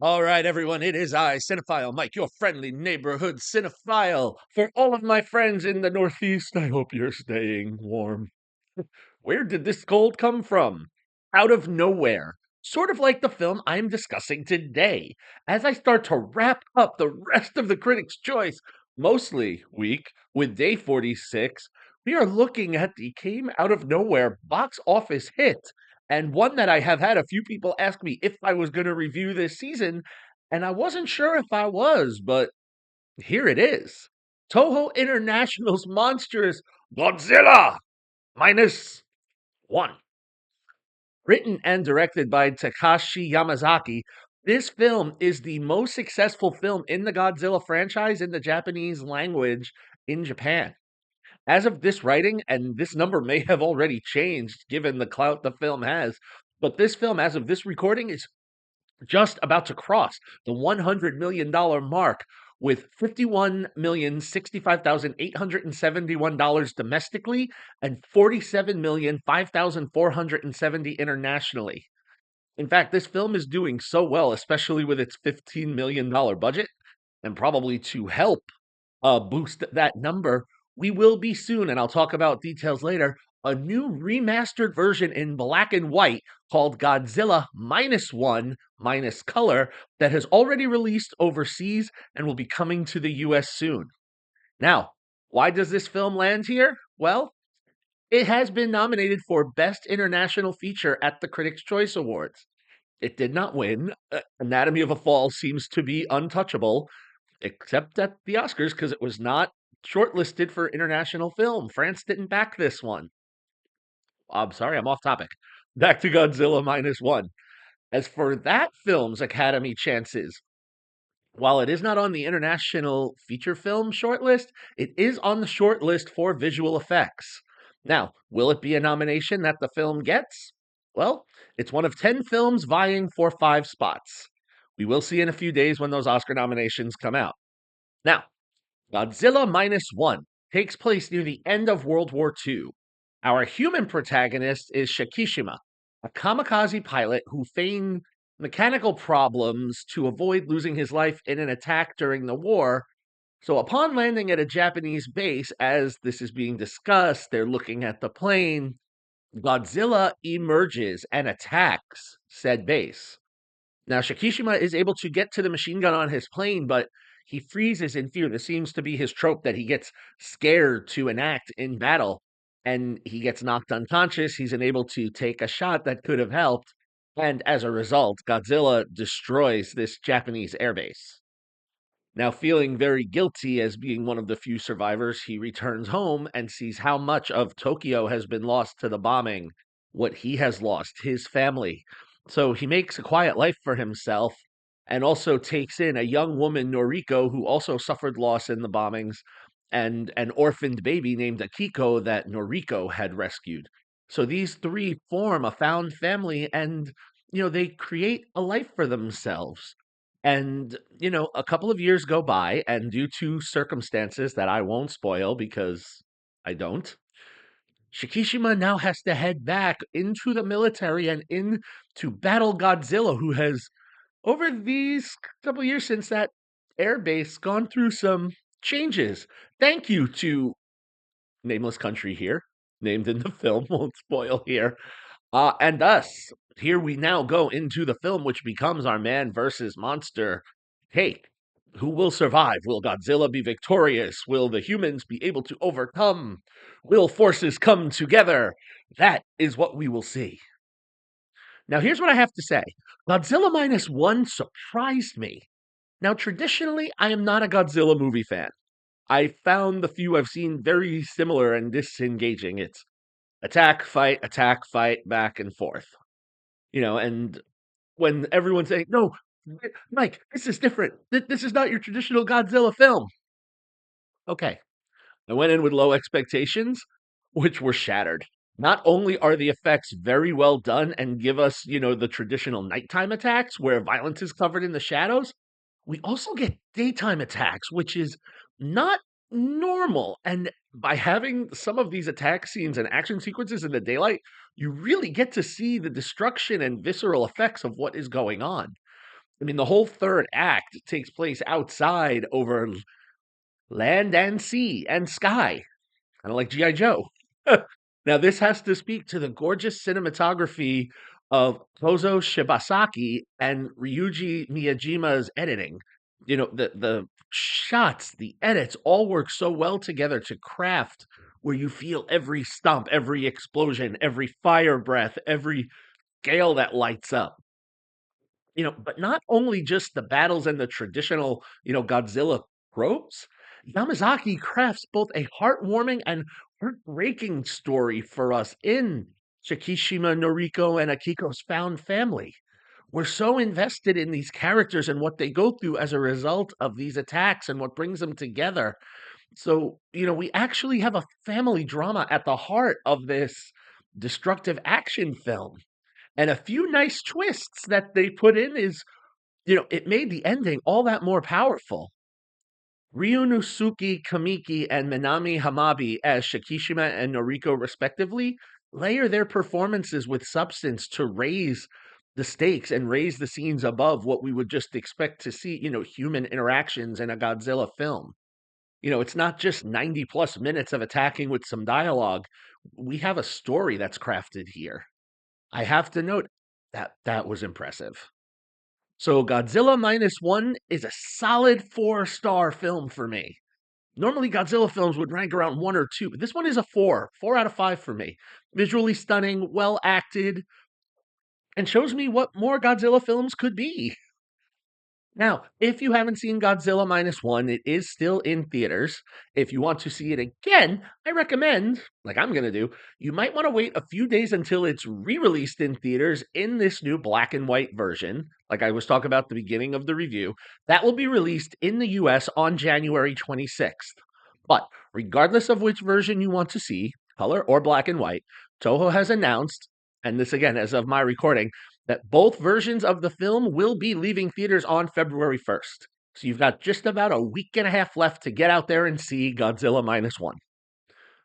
All right, everyone, it is I, Cinephile Mike, your friendly neighborhood cinephile. For all of my friends in the Northeast, I hope you're staying warm. Where did this cold come from? Out of nowhere. Sort of like the film I'm discussing today. As I start to wrap up the rest of the Critics' Choice, mostly week, with day 46, we are looking at the came out of nowhere box office hit, and one that I have had a few people ask me if I was going to review this season, and I wasn't sure if I was, but here it is. Toho International's monstrous Godzilla minus one. Written and directed by Takashi Yamazaki, this film is the most successful film in the Godzilla franchise in the Japanese language in Japan. As of this writing, and this number may have already changed given the clout the film has, but this film, as of this recording, is just about to cross the $100 million mark with $51,065,871 domestically and $47,005,470 internationally. In fact, this film is doing so well, especially with its $15 million budget, and probably to help boost that number, we will be soon, and I'll talk about details later, a new remastered version in black and white called Godzilla minus one minus color that has already released overseas and will be coming to the US soon. Now, why does this film land here? Well, it has been nominated for Best International Feature at the Critics' Choice Awards. It did not win. Anatomy of a Fall seems to be untouchable, except at the Oscars because it was not shortlisted for international film. France didn't back this one. I'm sorry, I'm off topic. Back to Godzilla minus one. As for that film's Academy chances, while it is not on the international feature film shortlist, it is on the shortlist for visual effects. Now, will it be a nomination that the film gets? Well, it's one of 10 films vying for 5 spots. We will see in a few days when those Oscar nominations come out. Now, Godzilla minus one takes place near the end of World War II. Our human protagonist is Shikishima, a kamikaze pilot who feigned mechanical problems to avoid losing his life in an attack during the war. So, upon landing at a Japanese base, as this is being discussed, they're looking at the plane. Godzilla emerges and attacks said base. Now, Shikishima is able to get to the machine gun on his plane, but he freezes in fear. This seems to be his trope that he gets scared to enact in battle and he gets knocked unconscious. He's unable to take a shot that could have helped. And as a result, Godzilla destroys this Japanese airbase. Now, feeling very guilty as being one of the few survivors, he returns home and sees how much of Tokyo has been lost to the bombing, what he has lost, his family. So he makes a quiet life for himself and also takes in a young woman, Noriko, who also suffered loss in the bombings, and an orphaned baby named Akiko that Noriko had rescued. So these three form a found family and, they create a life for themselves. And, a couple of years go by, and due to circumstances that I won't spoil because I don't, Shikishima now has to head back into the military and in to battle Godzilla, who has, over these couple years since that airbase, gone through some changes. Thank you to nameless country here, named in the film, won't spoil here. And thus, here we now go into the film, which becomes our man versus monster take. Who will survive? Will Godzilla be victorious? Will the humans be able to overcome? Will forces come together? That is what we will see. Now, here's what I have to say Godzilla minus one surprised me. Now, traditionally, I am not a Godzilla movie fan. I found the few I've seen very similar and disengaging. It's attack, fight, back and forth. And when everyone's saying, no, Mike, this is different. This is not your traditional Godzilla film. Okay. I went in with low expectations, which were shattered. Not only are the effects very well done and give us, the traditional nighttime attacks where violence is covered in the shadows, we also get daytime attacks, which is not normal. And by having some of these attack scenes and action sequences in the daylight, you really get to see the destruction and visceral effects of what is going on. I mean, the whole third act takes place outside over land and sea and sky, kind of like G.I. Joe. Now, this has to speak to the gorgeous cinematography of Kozo Shibasaki and Ryuji Miyajima's editing. The shots, the edits all work so well together to craft where you feel every stomp, every explosion, every fire breath, every scale that lights up. But not only just the battles and the traditional, Godzilla tropes, Yamazaki crafts both a heartwarming and heartbreaking story for us in Shikishima Noriko and Akiko's found family. We're so invested in these characters and what they go through as a result of these attacks and what brings them together. So, we actually have a family drama at the heart of this destructive action film. And a few nice twists that they put in is it made the ending all that more powerful. Ryunosuke Kamiki and Minami Hamabi as Shikishima and Noriko, respectively, layer their performances with substance to raise the stakes and raise the scenes above what we would just expect to see, human interactions in a Godzilla film. It's not just 90 plus minutes of attacking with some dialogue. We have a story that's crafted here. I have to note that that was impressive. So Godzilla Minus One is a solid 4-star film for me. Normally, Godzilla films would rank around 1 or 2, but this one is a 4 out of 5 for me. Visually stunning, well acted, and shows me what more Godzilla films could be. Now, if you haven't seen Godzilla Minus One, it is still in theaters. If you want to see it again, I recommend, like I'm going to do, you might want to wait a few days until it's re released in theaters in this new black and white version, like I was talking about at the beginning of the review. That will be released in the US on January 26th. But regardless of which version you want to see, color or black and white, Toho has announced, and this again as of my recording, that both versions of the film will be leaving theaters on February 1st. So you've got just about a week and a half left to get out there and see Godzilla Minus One.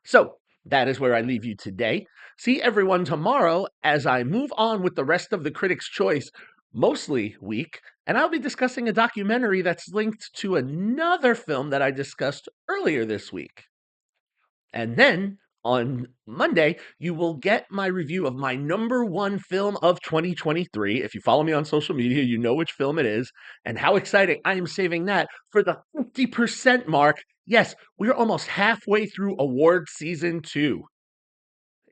So that is where I leave you today. See everyone tomorrow as I move on with the rest of the Critics' Choice, mostly week, and I'll be discussing a documentary that's linked to another film that I discussed earlier this week. And then on Monday, you will get my review of my number one film of 2023. If you follow me on social media, you know which film it is and how exciting I am saving that for the 50% mark. Yes, we're almost halfway through award season 2.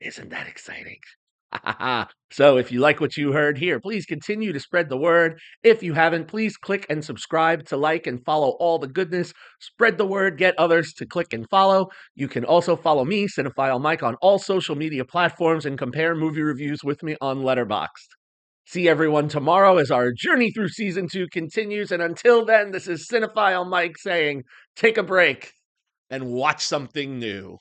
Isn't that exciting? So if you like what you heard here, please continue to spread the word. If you haven't, please click and subscribe to like and follow all the goodness. Spread the word, get others to click and follow. You can also follow me, Cinephile Mike, on all social media platforms and compare movie reviews with me on Letterboxd. See everyone tomorrow as our journey through season 2 continues. And until then, this is Cinephile Mike saying, take a break and watch something new.